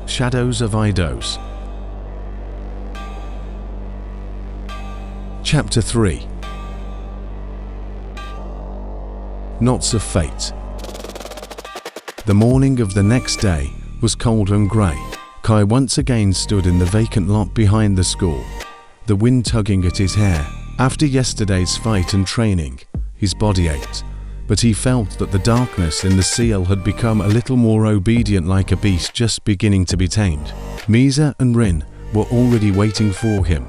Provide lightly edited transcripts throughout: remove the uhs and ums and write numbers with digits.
Shadows of Eidos. Chapter 3. Knots of Fate. The morning of the next day was cold and grey. Kai once again stood in the vacant lot behind the school, the wind tugging at his hair. After yesterday's fight and training, his body ached, but he felt that the darkness in the seal had become a little more obedient, like a beast just beginning to be tamed. Misa and Rin were already waiting for him,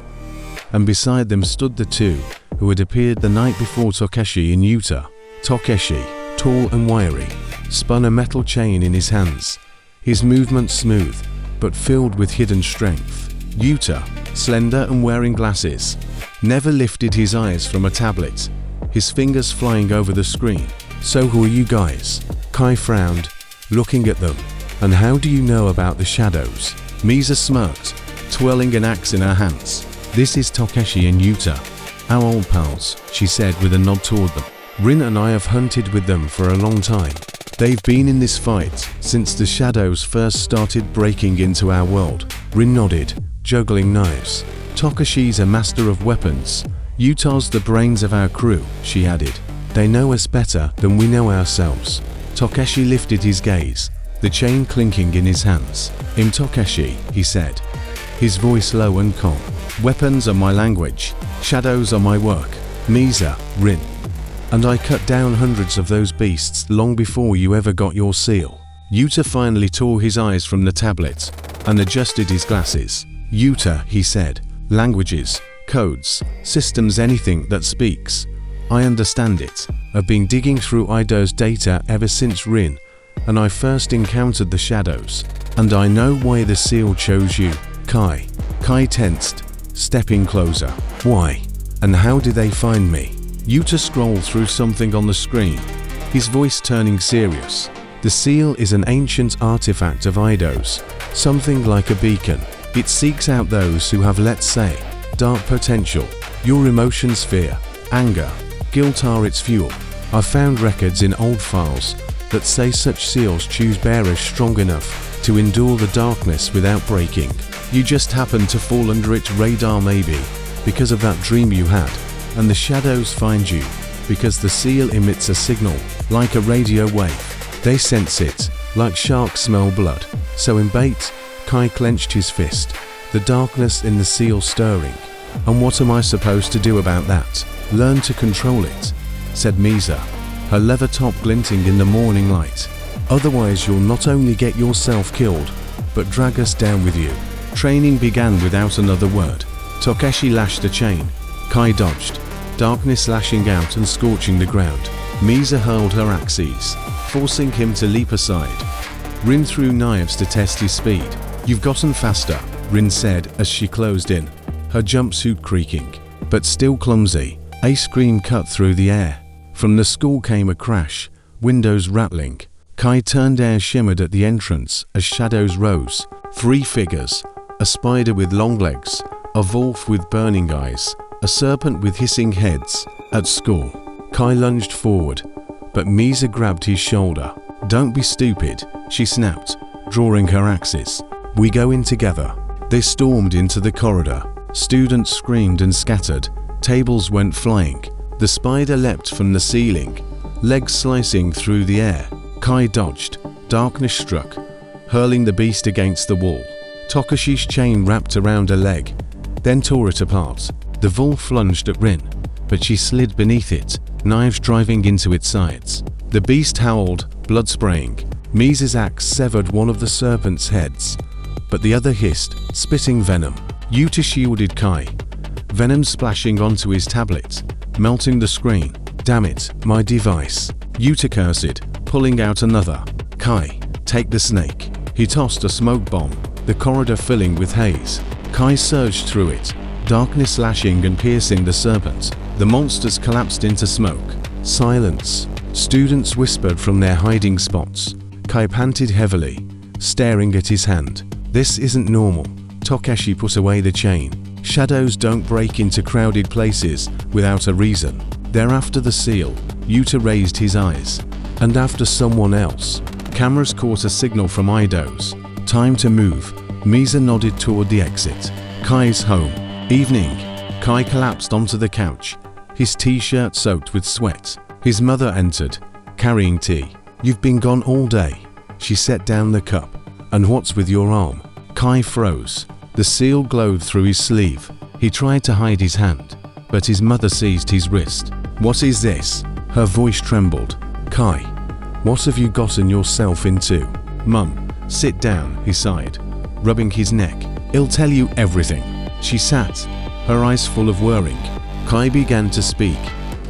and beside them stood the two who had appeared the night before, Takeshi and Yuta. Takeshi, tall and wiry, spun a metal chain in his hands, his movements smooth, but filled with hidden strength. Yuta, slender and wearing glasses, never lifted his eyes from a tablet, his fingers flying over the screen. "So who are you guys?" Kai frowned, looking at them. "And how do you know about the shadows?" Misa smirked, twirling an axe in her hands. "This is Takeshi and Yuta, our old pals," she said with a nod toward them. "Rin and I have hunted with them for a long time. They've been in this fight since the shadows first started breaking into our world." Rin nodded, juggling knives. "Takeshi's a master of weapons. Yuta's the brains of our crew," she added. "They know us better than we know ourselves." Takeshi lifted his gaze, the chain clinking in his hands. "I'm Takeshi," he said, his voice low and calm. "Weapons are my language. Shadows are my work. Misa, Rin. And I cut down hundreds of those beasts long before you ever got your seal." Yuta finally tore his eyes from the tablet and adjusted his glasses. "Yuta," he said, "languages, codes, systems, anything that speaks. I understand it. I've been digging through Eidos data ever since Rin and I first encountered the shadows. And I know why the seal chose you, Kai." Kai tensed, stepping closer. "Why? And how did they find me?" Yuta scrolled through something on the screen, his voice turning serious. "The seal is an ancient artifact of Eidos, something like a beacon. It seeks out those who have, let's say, dark potential. Your emotions, fear, anger, guilt are its fuel. I found records in old files that say such seals choose bearers strong enough to endure the darkness without breaking. You just happened to fall under its radar, maybe because of that dream you had. And the shadows find you because the seal emits a signal, like a radio wave. They sense it, like sharks smell blood. So in bait," Kai clenched his fist, the darkness in the seal stirring. "And what am I supposed to do about that?" "Learn to control it," said Misa, her leather top glinting in the morning light. "Otherwise you'll not only get yourself killed, but drag us down with you." Training began without another word. Takeshi lashed a chain. Kai dodged, darkness lashing out and scorching the ground. Misa hurled her axes, forcing him to leap aside. Rin threw knives to test his speed. "You've gotten faster," Rin said as she closed in, her jumpsuit creaking, but still clumsy. A scream cut through the air. From the school came a crash, windows rattling. Kai turned, air shimmered at the entrance as shadows rose. 3 figures, a spider with long legs, a wolf with burning eyes, a serpent with hissing heads. At school. Kai lunged forward, but Misa grabbed his shoulder. "Don't be stupid," she snapped, drawing her axes. "We go in together." They stormed into the corridor. Students screamed and scattered. Tables went flying. The spider leapt from the ceiling, legs slicing through the air. Kai dodged. Darkness struck, hurling the beast against the wall. Takeshi's chain wrapped around her leg, then tore it apart. The wolf lunged at Rin, but she slid beneath it, knives driving into its sides. The beast howled, blood spraying. Misa's axe severed one of the serpent's heads, but the other hissed, spitting venom. Yuta shielded Kai, venom splashing onto his tablet, melting the screen. "Damn it, my device," Yuta cursed, pulling out another. "Kai, take the snake." He tossed a smoke bomb, the corridor filling with haze. Kai surged through it, darkness lashing and piercing the serpent. The monsters collapsed into smoke. Silence. Students whispered from their hiding spots. Kai panted heavily, staring at his hand. "This isn't normal." Takeshi put away the chain. "Shadows don't break into crowded places without a reason. They're after the seal." Yuta raised his eyes. "And after someone else." Cameras caught a signal from Eidos. Time to move. Misa nodded toward the exit. Kai's home. Evening. Kai collapsed onto the couch, his t-shirt soaked with sweat. His mother entered, carrying tea. "You've been gone all day." She set down the cup. "And what's with your arm?" Kai froze. The seal glowed through his sleeve. He tried to hide his hand, but his mother seized his wrist. "What is this?" Her voice trembled. "Kai, what have you gotten yourself into?" "Mum, sit down," he sighed, rubbing his neck. "I'll tell you everything." She sat, her eyes full of worrying. Kai began to speak,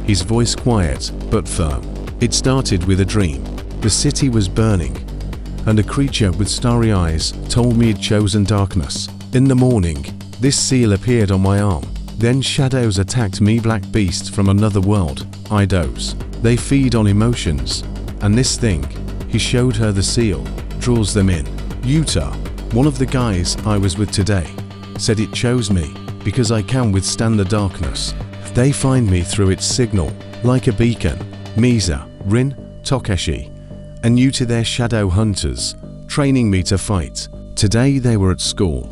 his voice quiet but firm. "It started with a dream. The city was burning, and a creature with starry eyes told me it chosen darkness. In the morning, this seal appeared on my arm. Then shadows attacked me, black beasts from another world, Eidos. They feed on emotions, and this thing," he showed her the seal, "draws them in. Yuta, one of the guys I was with today, said it chose me because I can withstand the darkness. They find me through its signal, like a beacon. Misa, Rin, Takeshi, and Yuta, their shadow hunters, training me to fight. Today they were at school,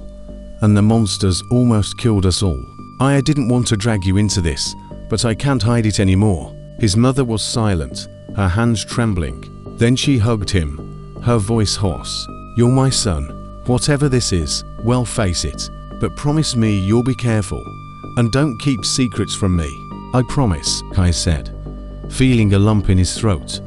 and the monsters almost killed us all. I didn't want to drag you into this, but I can't hide it anymore." His mother was silent, her hands trembling. Then she hugged him, her voice hoarse. "You're my son. Whatever this is, well, face it. But promise me you'll be careful, and don't keep secrets from me." "I promise," Kai said, feeling a lump in his throat.